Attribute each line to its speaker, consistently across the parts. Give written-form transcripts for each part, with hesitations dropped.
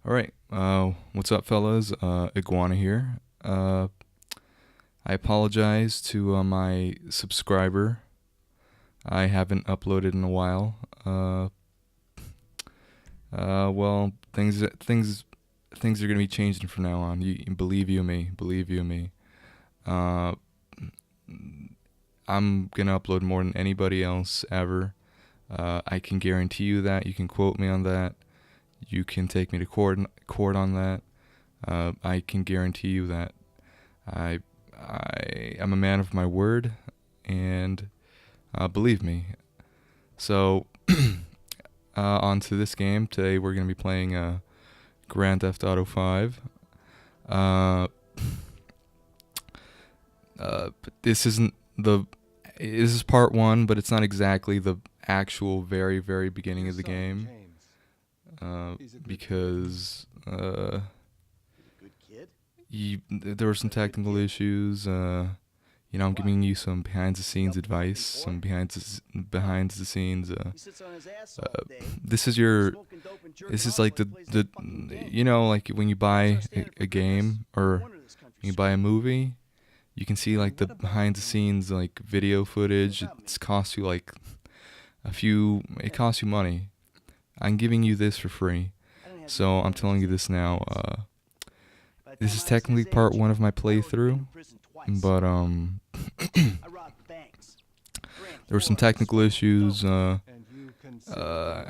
Speaker 1: Alright, what's up, fellas? Iguana here. I apologize to my subscriber. I haven't uploaded in a while. Well, things are gonna be changing from now on. Believe you me, believe you me. Uh, I'm gonna upload more than anybody else ever. I can guarantee you that. You can quote me on that. You can take me to court on that. I can guarantee you that. I I am a man of my word, and believe me. So, on to this game. Today we're going to be playing Grand Theft Auto 5. Uh, this isn't the. This is part one, but it's not exactly the actual very, very beginning of the game. Because there were some technical issues. I'm giving you some behind the scenes advice, some behind the scenes. This is your, this is like the like when you buy a game or you buy a movie, you can see like the behind the scenes like video footage. It costs you like it costs you money. I'm giving you this for free, so I'm telling you this now. This is technically part one of my playthrough, but there were some technical issues. I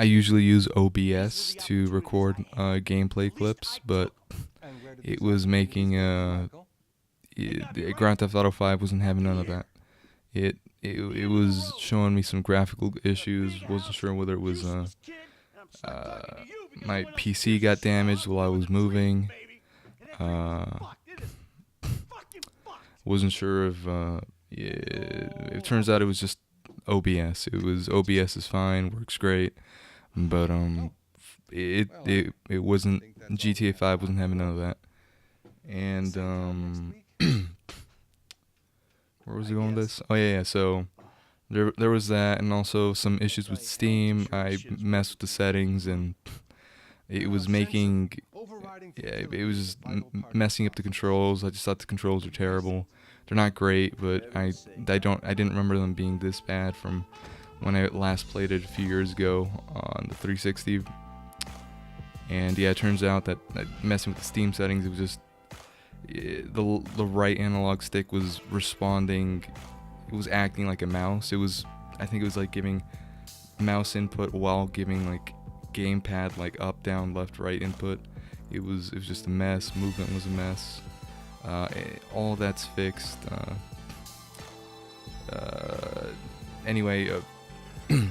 Speaker 1: usually use OBS to record gameplay clips, but it was making Grand Theft Auto 5 wasn't having none of that. It was showing me some graphical issues. Wasn't sure whether it was my PC got damaged while I was moving. Wasn't sure if it turns out it was just OBS. OBS is fine, works great, but it wasn't. GTA 5 wasn't having none of that. And where was he going with this? Oh yeah. So there was that, and also some issues with Steam. I messed with the settings, and it was making. Yeah, it was just messing up the controls. I just thought the controls were terrible. They're not great, but I didn't remember them being this bad from when I last played it a few years ago on the 360. And yeah, it turns out that messing with the Steam settings, it was just the right analog stick was responding. It was acting like a mouse. I think it was like giving mouse input while giving like gamepad like up, down, left, right input. It was just a mess. Movement was a mess. All that's fixed. Anyway, the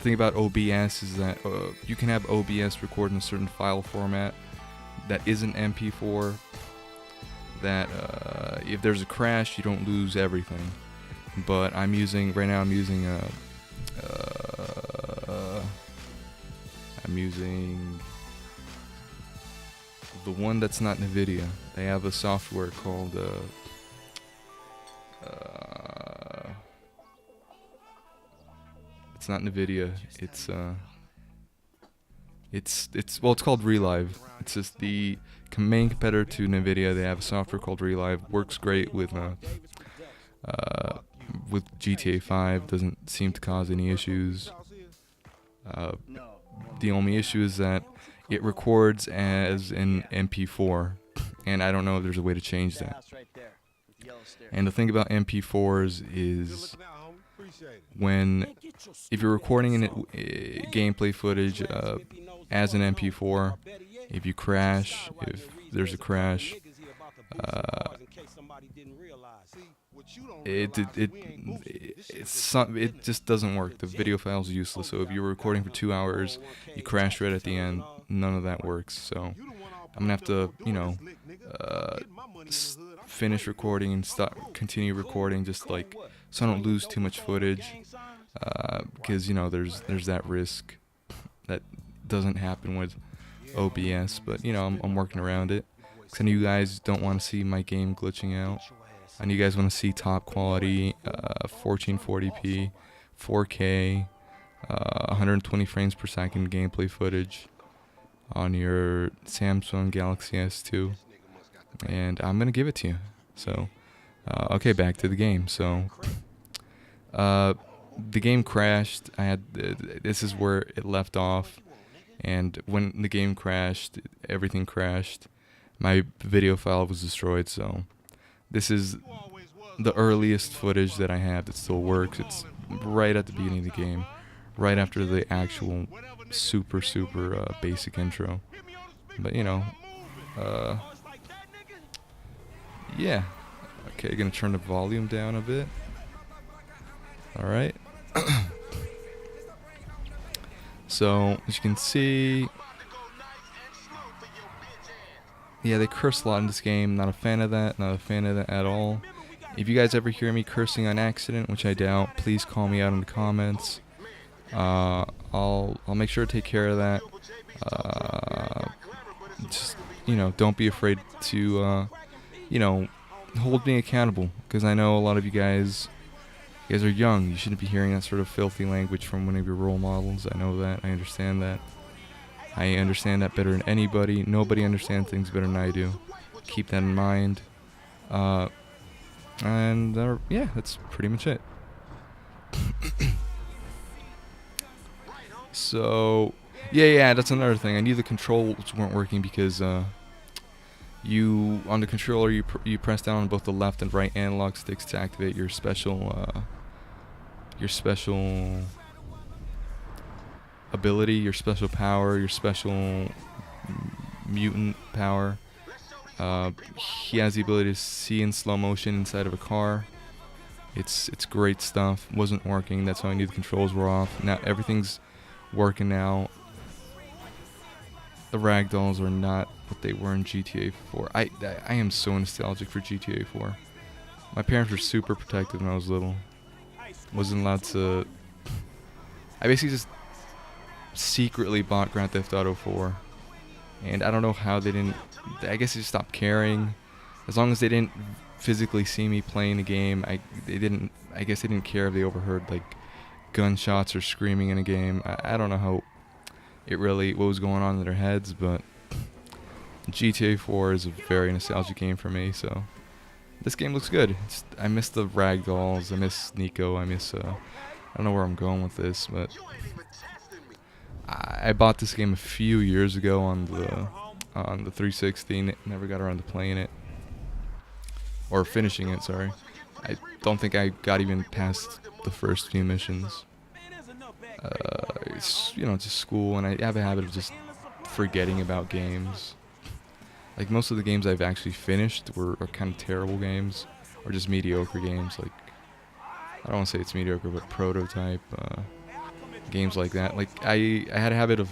Speaker 1: thing about OBS is that you can have OBS record in a certain file format that isn't MP4. That if there's a crash, you don't lose everything. But right now I'm using the one that's not NVIDIA. They have a software called it's not NVIDIA. It's called Relive. It's just the main competitor to NVIDIA. They have a software called Relive. Works great with GTA 5. Doesn't seem to cause any issues. The only issue is that it records as an MP4, and I don't know if there's a way to change that. And the thing about MP4s is if you're recording gameplay footage as an MP4, if you crash, if there's a crash, it just doesn't work. The video file is useless. So if you're recording for 2 hours, you crash right at the end, none of that works. So I'm gonna have to, finish recording and continue recording, just like so I don't lose too much footage. Because there's that risk that doesn't happen with OBS, but I'm working around it. Cause I know you guys don't want to see my game glitching out. I know you guys want to see top quality, 1440p, 4K, 120 frames per second gameplay footage. on your Samsung Galaxy S2, and I'm gonna give it to you. So, okay, back to the game. So, the game crashed. I had this is where it left off, and when the game crashed, everything crashed. My video file was destroyed. So, this is the earliest footage that I have that still works. It's right at the beginning of the game, right after the actual super basic intro. But you know, yeah. Okay, gonna turn the volume down a bit. All right. So as you can see, yeah, they curse a lot in this game. Not a fan of that. Not a fan of that at all. If you guys ever hear me cursing on accident, which I doubt, please call me out in the comments. I'll make sure to take care of that. Just, you know, don't be afraid to you know, hold me accountable, because I know a lot of you guys are young. You shouldn't be hearing that sort of filthy language from one of your role models. I know that. I understand that. I understand that better than anybody. Nobody understands things better than I do. Keep that in mind. And yeah, that's pretty much it. So, yeah, that's another thing. I knew the controls weren't working because you on the controller you press down on both the left and right analog sticks to activate your special ability, your special power, your special mutant power. He has the ability to see in slow motion inside of a car. It's great stuff. Wasn't working. That's how I knew the controls were off. Now everything's working now. The ragdolls are not what they were in GTA 4. I am so nostalgic for GTA 4. My parents were super protective when I was little. Wasn't allowed to. I basically just secretly bought Grand Theft Auto 4, and I don't know how they didn't. I guess they just stopped caring. As long as they didn't physically see me playing the game, I guess they didn't care if they overheard like gunshots or screaming in a game. I don't know how what was going on in their heads, but GTA 4 is a very nostalgic game for me. So this game looks good. I miss the ragdolls. I miss Nico. I miss. I don't know where I'm going with this, but I bought this game a few years ago on the 360. Never got around to playing it or finishing it. Sorry, I don't think I got even past the first few missions. It's just school, and I have a habit of just forgetting about games. Like most of the games I've actually finished are kind of terrible games, or just mediocre games. Like I don't want to say it's mediocre, but prototype games like that. Like I had a habit of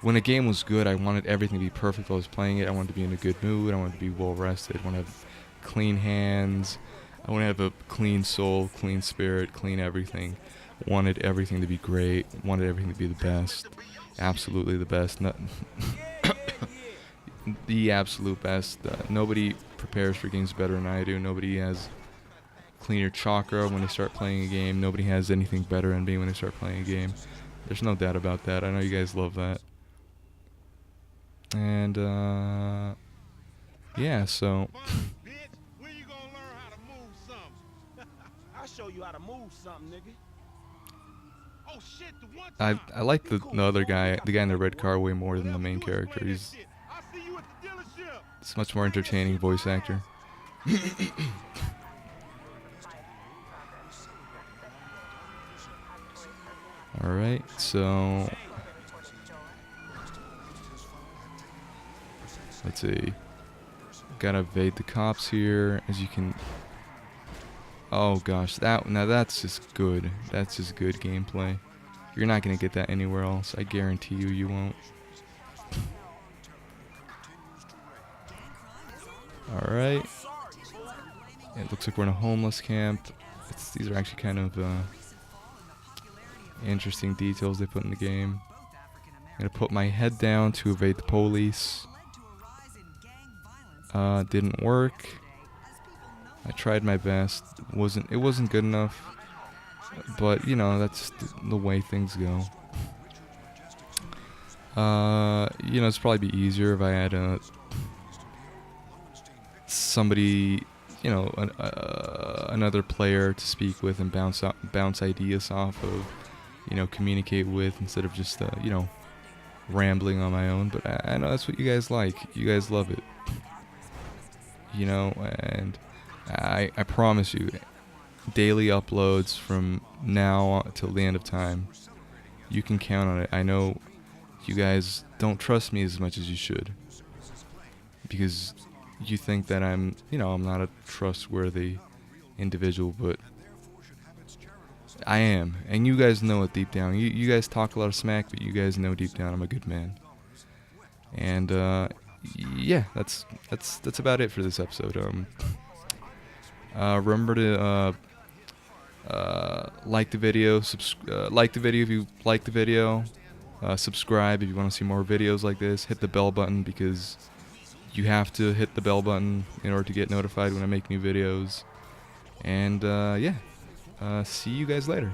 Speaker 1: when a game was good, I wanted everything to be perfect while I was playing it. I wanted to be in a good mood. I wanted to be well rested. I wanted to have clean hands. I want to have a clean soul, clean spirit, clean everything. Wanted everything to be great. Wanted everything to be the best. Absolutely the best. The absolute best. Nobody prepares for games better than I do. Nobody has cleaner chakra when they start playing a game. Nobody has anything better than me when they start playing a game. There's no doubt about that. I know you guys love that. And, yeah, so... I like the other guy, the guy in the red car, way more than the main character. He's much more entertaining voice actor. Alright, so let's see. Gotta evade the cops here, as you can. Oh gosh, now that's just good. That's just good gameplay. You're not gonna get that anywhere else. I guarantee you won't. Alright. It looks like we're in a homeless camp. These are actually kind of interesting details they put in the game. I'm gonna put my head down to evade the police. Didn't work. I tried my best. It wasn't good enough. But you know, that's the way things go. You know, it's probably be easier if I had somebody, you know, another player to speak with and bounce ideas off of, you know, communicate with instead of just, you know, rambling on my own. But I know that's what you guys like. You guys love it, you know, and I promise you, daily uploads from now till the end of time. You can count on it. I know you guys don't trust me as much as you should, because you think that I'm, you know, I'm not a trustworthy individual, but I am, and you guys know it deep down. You guys talk a lot of smack, but you guys know deep down I'm a good man. And yeah, that's about it for this episode. Remember to like the video, like the video if you like the video. Subscribe if you want to see more videos like this. Hit the bell button, because you have to hit the bell button in order to get notified when I make new videos. And yeah, see you guys later.